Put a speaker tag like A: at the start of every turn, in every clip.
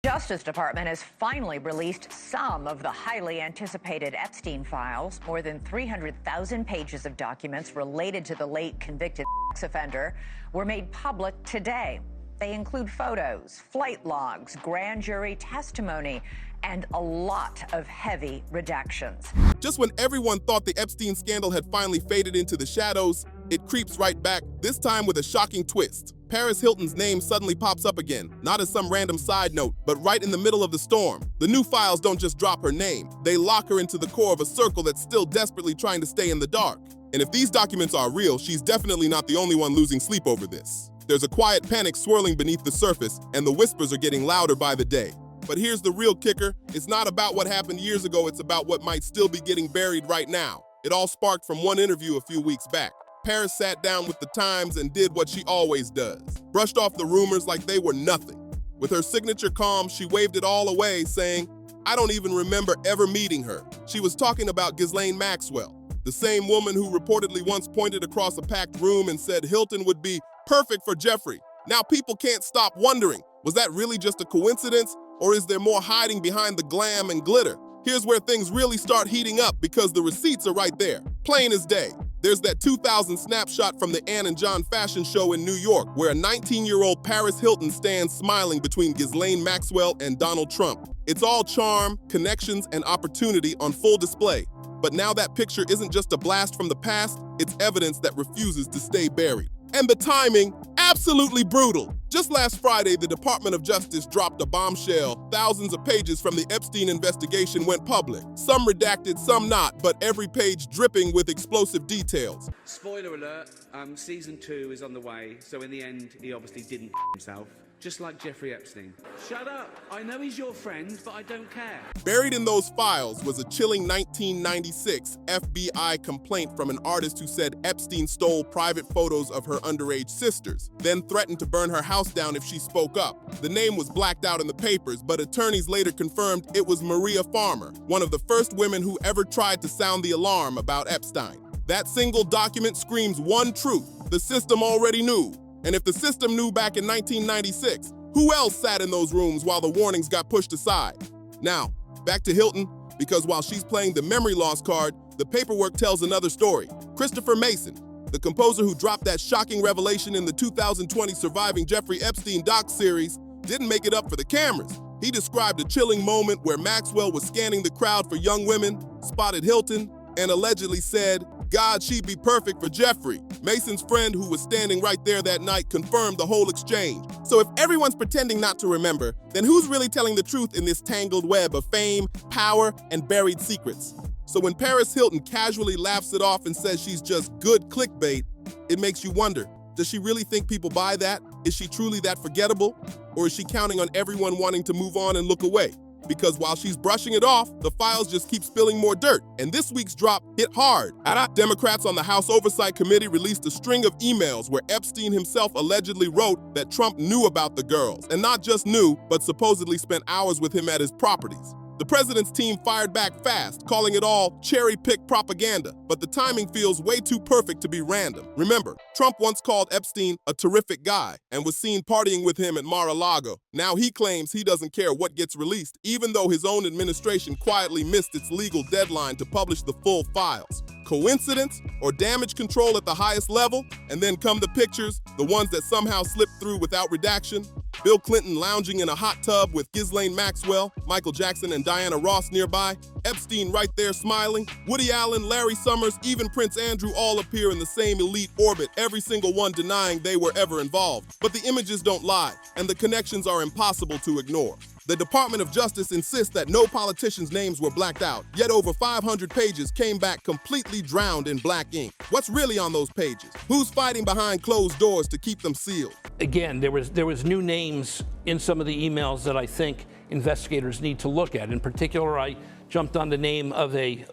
A: Justice Department has finally released some of the highly anticipated Epstein files. More than 300,000 pages of documents related to the late convicted sex offender were made public today. They include photos, flight logs, grand jury testimony, and a lot of heavy redactions.
B: Just when everyone thought the Epstein scandal had finally faded into the shadows, it creeps right back, this time with a shocking twist. Paris Hilton's name suddenly pops up again, not as some random side note, but right in the middle of the storm. The new files don't just drop her name, they lock her into the core of a circle that's still desperately trying to stay in the dark. And if these documents are real, she's definitely not the only one losing sleep over this. There's a quiet panic swirling beneath the surface, and the whispers are getting louder by the day. But here's the real kicker. It's not about what happened years ago, it's about what might still be getting buried right now. It all sparked from one interview a few weeks back. Paris sat down with the Times and did what she always does. Brushed off the rumors like they were nothing. With her signature calm, she waved it all away, saying, "I don't even remember ever meeting her." She was talking about Ghislaine Maxwell, the same woman who reportedly once pointed across a packed room and said Hilton would be perfect for Jeffrey. Now people can't stop wondering, was that really just a coincidence? Or is there more hiding behind the glam and glitter? Here's where things really start heating up because the receipts are right there, plain as day. There's that 2000 snapshot from the Ann and John fashion show in New York where a 19-year-old Paris Hilton stands smiling between Ghislaine Maxwell and Donald Trump. It's all charm, connections, and opportunity on full display. But now that picture isn't just a blast from the past, it's evidence that refuses to stay buried. And the timing, absolutely brutal. Just last Friday, the Department of Justice dropped a bombshell. Thousands of pages from the Epstein investigation went public. Some redacted, some not, but every page dripping with explosive details.
C: Spoiler alert, season 2 is on the way, so in the end, he obviously didn't himself. Just like Jeffrey Epstein. Shut up, I know he's your friend, but I don't care.
B: Buried in those files was a chilling 1996 FBI complaint from an artist who said Epstein stole private photos of her underage sisters, then threatened to burn her house down if she spoke up. The name was blacked out in the papers, but attorneys later confirmed it was Maria Farmer, one of the first women who ever tried to sound the alarm about Epstein. That single document screams one truth: the system already knew. And if the system knew back in 1996, who else sat in those rooms while the warnings got pushed aside? Now, back to Hilton, because while she's playing the memory loss card, the paperwork tells another story. Christopher Mason, the composer who dropped that shocking revelation in the 2020 Surviving Jeffrey Epstein doc series, didn't make it up for the cameras. He described a chilling moment where Maxwell was scanning the crowd for young women, spotted Hilton, and allegedly said, "God, she'd be perfect for Jeffrey." Mason's friend, who was standing right there that night, confirmed the whole exchange. So if everyone's pretending not to remember, then who's really telling the truth in this tangled web of fame, power, and buried secrets? So when Paris Hilton casually laughs it off and says she's just good clickbait, it makes you wonder, does she really think people buy that? Is she truly that forgettable? Or is she counting on everyone wanting to move on and look away? Because while she's brushing it off, the files just keep spilling more dirt. And this week's drop hit hard. Democrats on the House Oversight Committee released a string of emails where Epstein himself allegedly wrote that Trump knew about the girls. And not just knew, but supposedly spent hours with him at his properties. The president's team fired back fast, calling it all cherry-picked propaganda, but the timing feels way too perfect to be random. Remember, Trump once called Epstein a terrific guy and was seen partying with him at Mar-a-Lago. Now he claims he doesn't care what gets released, even though his own administration quietly missed its legal deadline to publish the full files. Coincidence or damage control at the highest level? And then come the pictures, the ones that somehow slipped through without redaction. Bill Clinton lounging in a hot tub with Ghislaine Maxwell, Michael Jackson and Diana Ross nearby, Epstein right there smiling, Woody Allen, Larry Summers, even Prince Andrew all appear in the same elite orbit, every single one denying they were ever involved. But the images don't lie, and the connections are impossible to ignore. The Department of Justice insists that no politicians' names were blacked out, yet over 500 pages came back completely drowned in black ink. What's really on those pages? Who's fighting behind closed doors to keep them sealed?
D: Again, there was new names in some of the emails that I think investigators need to look at. In particular, I jumped on the name of a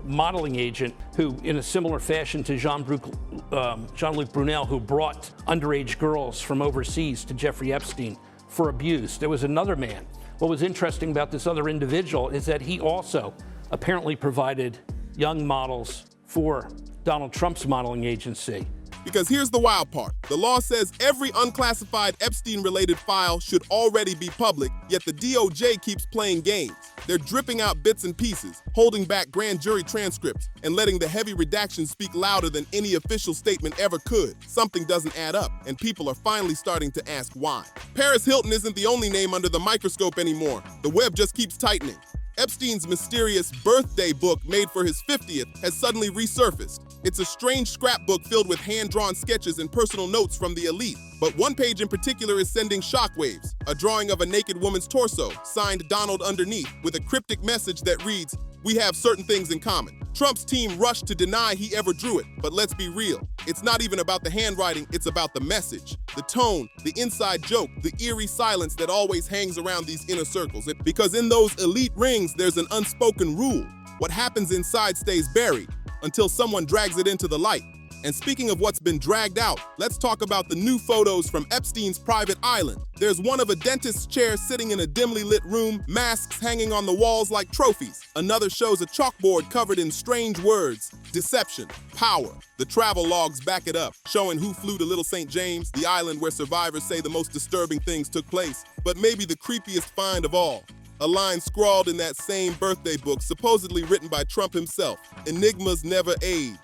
D: modeling agent who, in a similar fashion to Jean-Luc Brunel, who brought underage girls from overseas to Jeffrey Epstein for abuse. There was another man. What was interesting about this other individual is that he also apparently provided young models for Donald Trump's modeling agency.
B: Because here's the wild part. The law says every unclassified Epstein-related file should already be public, yet the DOJ keeps playing games. They're dripping out bits and pieces, holding back grand jury transcripts, and letting the heavy redactions speak louder than any official statement ever could. Something doesn't add up, and people are finally starting to ask why. Paris Hilton isn't the only name under the microscope anymore. The web just keeps tightening. Epstein's mysterious birthday book made for his 50th has suddenly resurfaced. It's a strange scrapbook filled with hand-drawn sketches and personal notes from the elite. But one page in particular is sending shockwaves. A drawing of a naked woman's torso, signed Donald underneath, with a cryptic message that reads, "We have certain things in common." Trump's team rushed to deny he ever drew it, but let's be real. It's not even about the handwriting, it's about the message, the tone, the inside joke, the eerie silence that always hangs around these inner circles. Because in those elite rings, there's an unspoken rule. What happens inside stays buried until someone drags it into the light. And speaking of what's been dragged out, let's talk about the new photos from Epstein's private island. There's one of a dentist's chair sitting in a dimly lit room, masks hanging on the walls like trophies. Another shows a chalkboard covered in strange words: deception, power. The travel logs back it up, showing who flew to Little St. James, the island where survivors say the most disturbing things took place. But maybe the creepiest find of all, a line scrawled in that same birthday book, supposedly written by Trump himself: "Enigmas never age."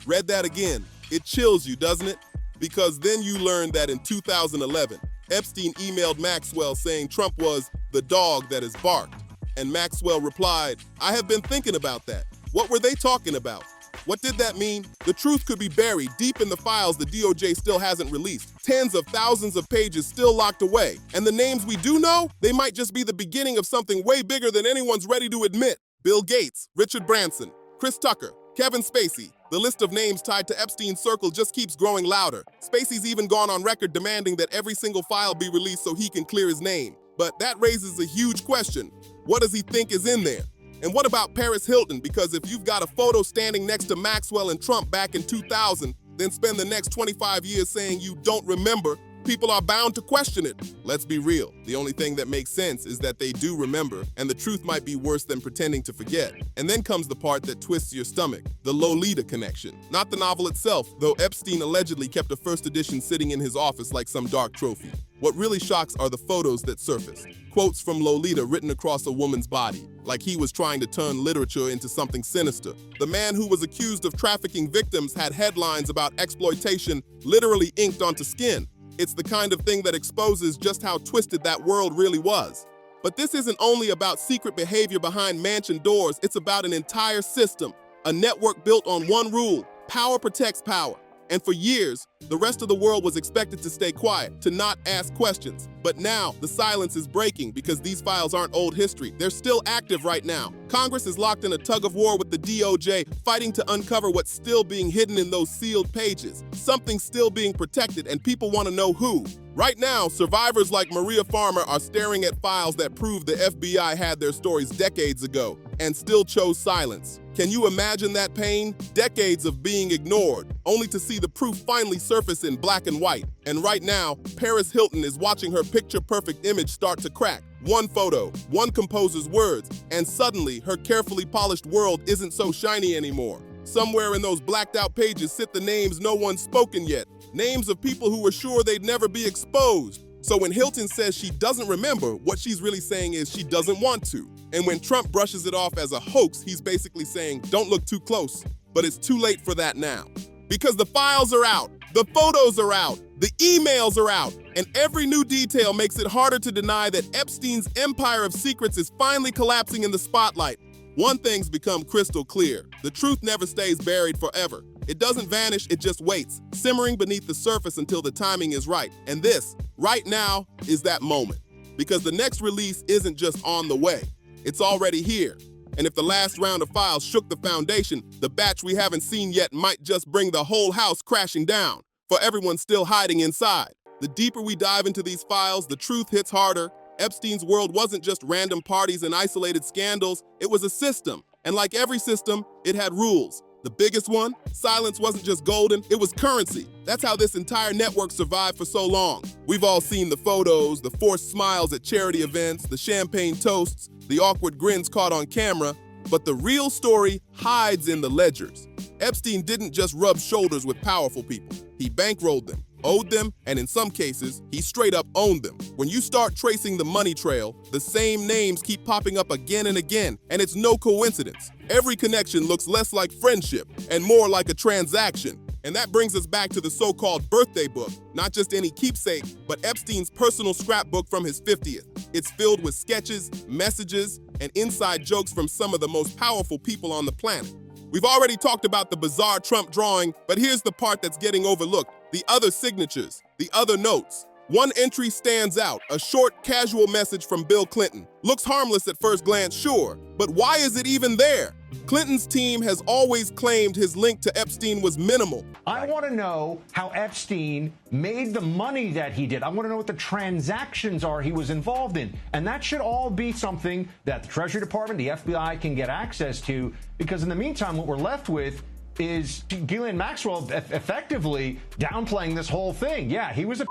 B: Read that again. It chills you, doesn't it? Because then you learn that in 2011, Epstein emailed Maxwell saying Trump was the dog that has barked. And Maxwell replied, "I have been thinking about that. What were they talking about? What did that mean?" The truth could be buried deep in the files the DOJ still hasn't released. Tens of thousands of pages still locked away. And the names we do know, they might just be the beginning of something way bigger than anyone's ready to admit. Bill Gates, Richard Branson, Chris Tucker, Kevin Spacey. The list of names tied to Epstein's circle just keeps growing louder. Spacey's even gone on record demanding that every single file be released so he can clear his name. But that raises a huge question. What does he think is in there? And what about Paris Hilton? Because if you've got a photo standing next to Maxwell and Trump back in 2000, then spend the next 25 years saying you don't remember, people are bound to question it. Let's be real. The only thing that makes sense is that they do remember, and the truth might be worse than pretending to forget. And then comes the part that twists your stomach, the Lolita connection. Not the novel itself, though Epstein allegedly kept a first edition sitting in his office like some dark trophy. What really shocks are the photos that surfaced. Quotes from Lolita written across a woman's body, like he was trying to turn literature into something sinister. The man who was accused of trafficking victims had headlines about exploitation literally inked onto skin. It's the kind of thing that exposes just how twisted that world really was. But this isn't only about secret behavior behind mansion doors, it's about an entire system, a network built on one rule: power protects power. And for years, the rest of the world was expected to stay quiet, to not ask questions. But now, the silence is breaking because these files aren't old history. They're still active right now. Congress is locked in a tug-of-war with the DOJ, fighting to uncover what's still being hidden in those sealed pages. Something's still being protected, and people want to know who. Right now, survivors like Maria Farmer are staring at files that prove the FBI had their stories decades ago and still chose silence. Can you imagine that pain? Decades of being ignored, only to see the proof finally surface in black and white. And right now, Paris Hilton is watching her picture-perfect image start to crack. One photo, one composer's words, and suddenly her carefully polished world isn't so shiny anymore. Somewhere in those blacked out pages sit the names no one's spoken yet, names of people who were sure they'd never be exposed. So when Hilton says she doesn't remember, what she's really saying is she doesn't want to. And when Trump brushes it off as a hoax, he's basically saying, don't look too close. But it's too late for that now. Because the files are out, the photos are out, the emails are out, and every new detail makes it harder to deny that Epstein's empire of secrets is finally collapsing in the spotlight. One thing's become crystal clear: the truth never stays buried forever. It doesn't vanish, it just waits, simmering beneath the surface until the timing is right. And this, right now, is that moment. Because the next release isn't just on the way, it's already here. And if the last round of files shook the foundation, the batch we haven't seen yet might just bring the whole house crashing down, for everyone still hiding inside. The deeper we dive into these files, the truth hits harder. Epstein's world wasn't just random parties and isolated scandals, it was a system. And like every system, it had rules. The biggest one, silence wasn't just golden, it was currency. That's how this entire network survived for so long. We've all seen the photos, the forced smiles at charity events, the champagne toasts, the awkward grins caught on camera. But the real story hides in the ledgers. Epstein didn't just rub shoulders with powerful people. He bankrolled them, owed them, and in some cases, he straight up owned them. When you start tracing the money trail, the same names keep popping up again and again, and it's no coincidence. Every connection looks less like friendship and more like a transaction. And that brings us back to the so-called birthday book, not just any keepsake, but Epstein's personal scrapbook from his 50th. It's filled with sketches, messages, and inside jokes from some of the most powerful people on the planet. We've already talked about the bizarre Trump drawing, but here's the part that's getting overlooked: the other signatures, the other notes. One entry stands out, a short, casual message from Bill Clinton. Looks harmless at first glance, sure, but why is it even there? Clinton's team has always claimed his link to Epstein was minimal.
E: I want to know how Epstein made the money that he did. I want to know what the transactions are he was involved in. And that should all be something that the Treasury Department, the FBI can get access to, because in the meantime, what we're left with is Ghislaine Maxwell effectively downplaying this whole thing. Yeah, he was a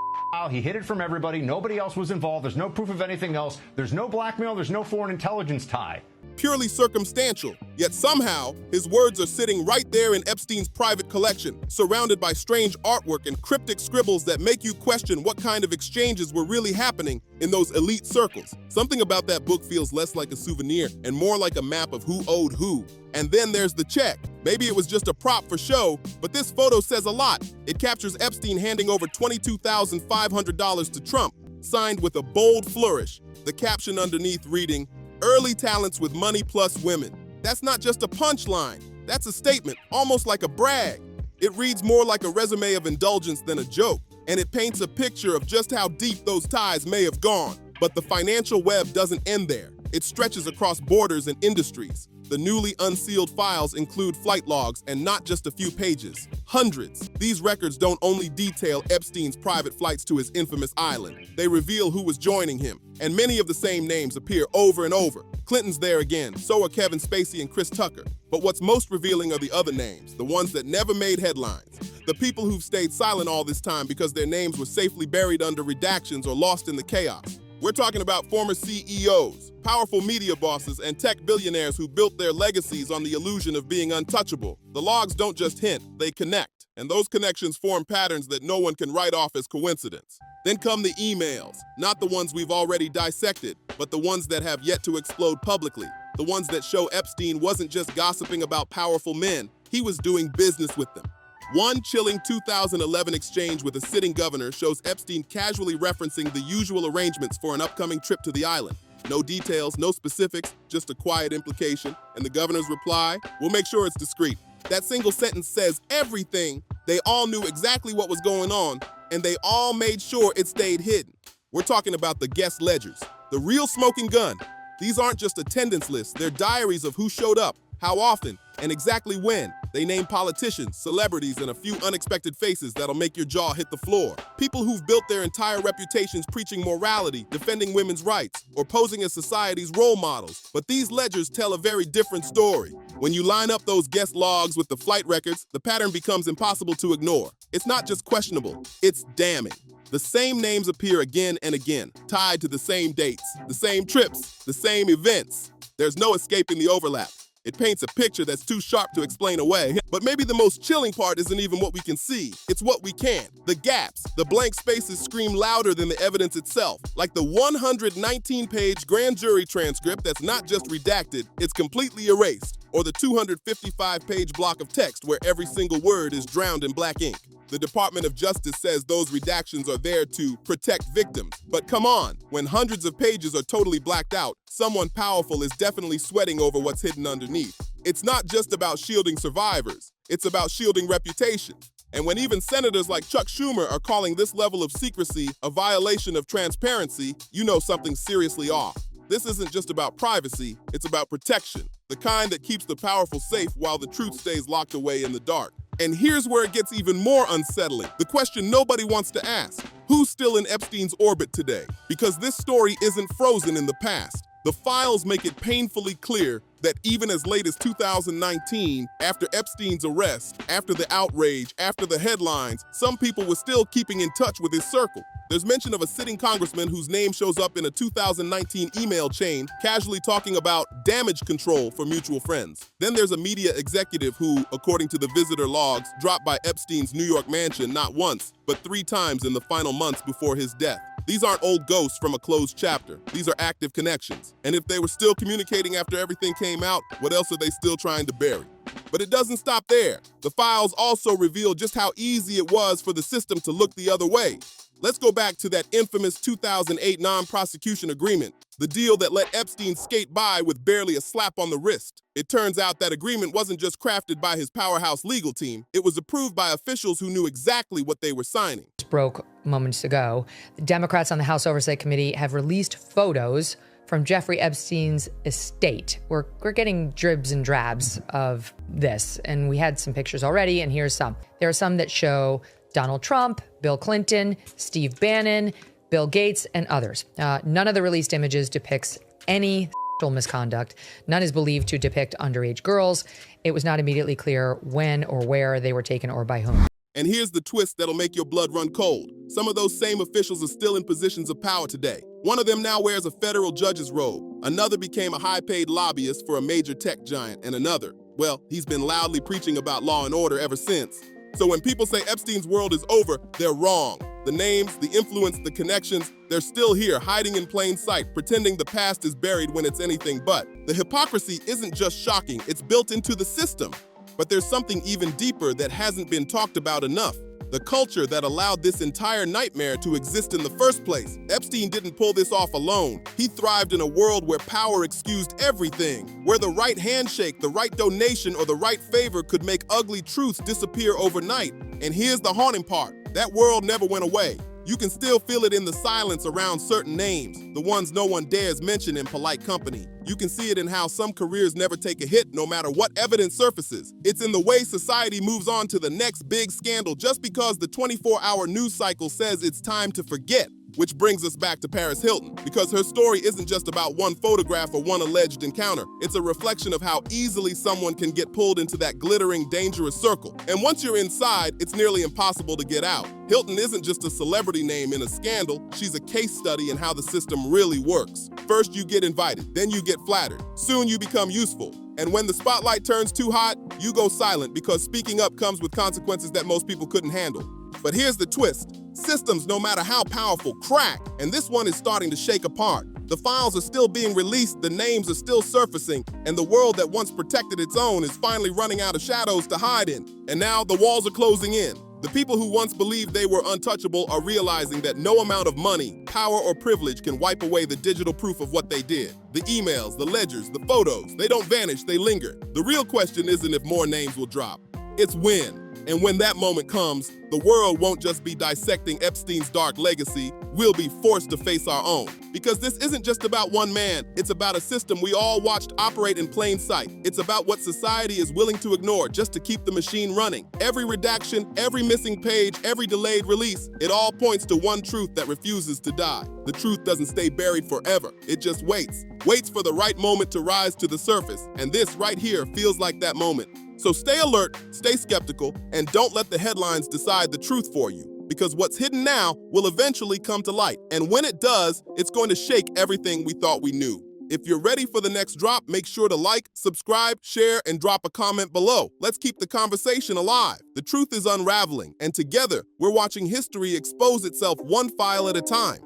E: he hid it from everybody. Nobody else was involved. There's no proof of anything else. There's no blackmail. There's no foreign intelligence tie.
B: Purely circumstantial, yet somehow his words are sitting right there in Epstein's private collection, surrounded by strange artwork and cryptic scribbles that make you question what kind of exchanges were really happening in those elite circles. Something about that book feels less like a souvenir and more like a map of who owed who. And then there's the check. Maybe it was just a prop for show, but this photo says a lot. It captures Epstein handing over $22,500 to Trump, signed with a bold flourish, the caption underneath reading, "Early talents with money plus women." That's not just a punchline. That's a statement, almost like a brag. It reads more like a resume of indulgence than a joke, and it paints a picture of just how deep those ties may have gone. But the financial web doesn't end there. It stretches across borders and industries. The newly unsealed files include flight logs and not just a few pages, hundreds. These records don't only detail Epstein's private flights to his infamous island, they reveal who was joining him, and many of the same names appear over and over. Clinton's there again, so are Kevin Spacey and Chris Tucker. But what's most revealing are the other names, the ones that never made headlines. The people who've stayed silent all this time because their names were safely buried under redactions or lost in the chaos. We're talking about former CEOs, powerful media bosses, and tech billionaires who built their legacies on the illusion of being untouchable. The logs don't just hint, they connect. And those connections form patterns that no one can write off as coincidence. Then come the emails, not the ones we've already dissected, but the ones that have yet to explode publicly. The ones that show Epstein wasn't just gossiping about powerful men, he was doing business with them. One chilling 2011 exchange with a sitting governor shows Epstein casually referencing the usual arrangements for an upcoming trip to the island. No details, no specifics, just a quiet implication. And the governor's reply, "We'll make sure it's discreet." That single sentence says everything. They all knew exactly what was going on, and they all made sure it stayed hidden. We're talking about the guest ledgers, the real smoking gun. These aren't just attendance lists, they're diaries of who showed up, how often, and exactly when. They name politicians, celebrities, and a few unexpected faces that'll make your jaw hit the floor. People who've built their entire reputations preaching morality, defending women's rights, or posing as society's role models. But these ledgers tell a very different story. When you line up those guest logs with the flight records, the pattern becomes impossible to ignore. It's not just questionable, it's damning. The same names appear again and again, tied to the same dates, the same trips, the same events. There's no escaping the overlap. It paints a picture that's too sharp to explain away. But maybe the most chilling part isn't even what we can see. It's what we can't. The gaps, the blank spaces scream louder than the evidence itself. Like the 119-page grand jury transcript that's not just redacted, it's completely erased. Or the 255-page block of text where every single word is drowned in black ink. The Department of Justice says those redactions are there to protect victims. But come on, when hundreds of pages are totally blacked out, someone powerful is definitely sweating over what's hidden underneath. It's not just about shielding survivors, it's about shielding reputation. And when even senators like Chuck Schumer are calling this level of secrecy a violation of transparency, you know something's seriously off. This isn't just about privacy, it's about protection, the kind that keeps the powerful safe while the truth stays locked away in the dark. And here's where it gets even more unsettling. The question nobody wants to ask. Who's still in Epstein's orbit today? Because this story isn't frozen in the past. The files make it painfully clear that even as late as 2019, after Epstein's arrest, after the outrage, after the headlines, some people were still keeping in touch with his circle. There's mention of a sitting congressman whose name shows up in a 2019 email chain casually talking about damage control for mutual friends. Then there's a media executive who, according to the visitor logs, dropped by Epstein's New York mansion not once, but 3 times in the final months before his death. These aren't old ghosts from a closed chapter. These are active connections. And if they were still communicating after everything came out, what else are they still trying to bury? But it doesn't stop there. The files also reveal just how easy it was for the system to look the other way. Let's go back to that infamous 2008 non-prosecution agreement, the deal that let Epstein skate by with barely a slap on the wrist. It turns out that agreement wasn't just crafted by his powerhouse legal team, it was approved by officials who knew exactly what they were signing.
F: Broke moments ago. The Democrats on the House Oversight Committee have released photos from Jeffrey Epstein's estate. We're getting dribs and drabs of this, and we had some pictures already, and here's some. There are some that show Donald Trump, Bill Clinton, Steve Bannon, Bill Gates, and others. None of the released images depicts any sexual misconduct. None is believed to depict underage girls. It was not immediately clear when or where they were taken or by whom.
B: And here's the twist that'll make your blood run cold. Some of those same officials are still in positions of power today. One of them now wears a federal judge's robe. Another became a high-paid lobbyist for a major tech giant. And another, well, he's been loudly preaching about law and order ever since. So when people say Epstein's world is over, they're wrong. The names, the influence, the connections, they're still here, hiding in plain sight, pretending the past is buried when it's anything but. The hypocrisy isn't just shocking, it's built into the system. But there's something even deeper that hasn't been talked about enough. The culture that allowed this entire nightmare to exist in the first place. Epstein didn't pull this off alone. He thrived in a world where power excused everything, where the right handshake, the right donation, or the right favor could make ugly truths disappear overnight. And here's the haunting part. That world never went away. You can still feel it in the silence around certain names, the ones no one dares mention in polite company. You can see it in how some careers never take a hit no matter what evidence surfaces. It's in the way society moves on to the next big scandal just because the 24-hour news cycle says it's time to forget. Which brings us back to Paris Hilton, because her story isn't just about one photograph or one alleged encounter. It's a reflection of how easily someone can get pulled into that glittering, dangerous circle. And once you're inside, it's nearly impossible to get out. Hilton isn't just a celebrity name in a scandal, she's a case study in how the system really works. First you get invited, then you get flattered. Soon you become useful. And when the spotlight turns too hot, you go silent because speaking up comes with consequences that most people couldn't handle. But here's the twist. Systems, no matter how powerful, crack, and this one is starting to shake apart. The files are still being released, the names are still surfacing, and the world that once protected its own is finally running out of shadows to hide in. And now the walls are closing in. The people who once believed they were untouchable are realizing that no amount of money, power, or privilege can wipe away the digital proof of what they did. The emails, the ledgers, the photos, they don't vanish, they linger. The real question isn't if more names will drop, it's when. And when that moment comes, the world won't just be dissecting Epstein's dark legacy, we'll be forced to face our own. Because this isn't just about one man, it's about a system we all watched operate in plain sight. It's about what society is willing to ignore just to keep the machine running. Every redaction, every missing page, every delayed release, it all points to one truth that refuses to die. The truth doesn't stay buried forever, it just waits for the right moment to rise to the surface. And this right here feels like that moment. So stay alert, stay skeptical, and don't let the headlines decide the truth for you. Because what's hidden now will eventually come to light. And when it does, it's going to shake everything we thought we knew. If you're ready for the next drop, make sure to like, subscribe, share, and drop a comment below. Let's keep the conversation alive. The truth is unraveling, and together, we're watching history expose itself one file at a time.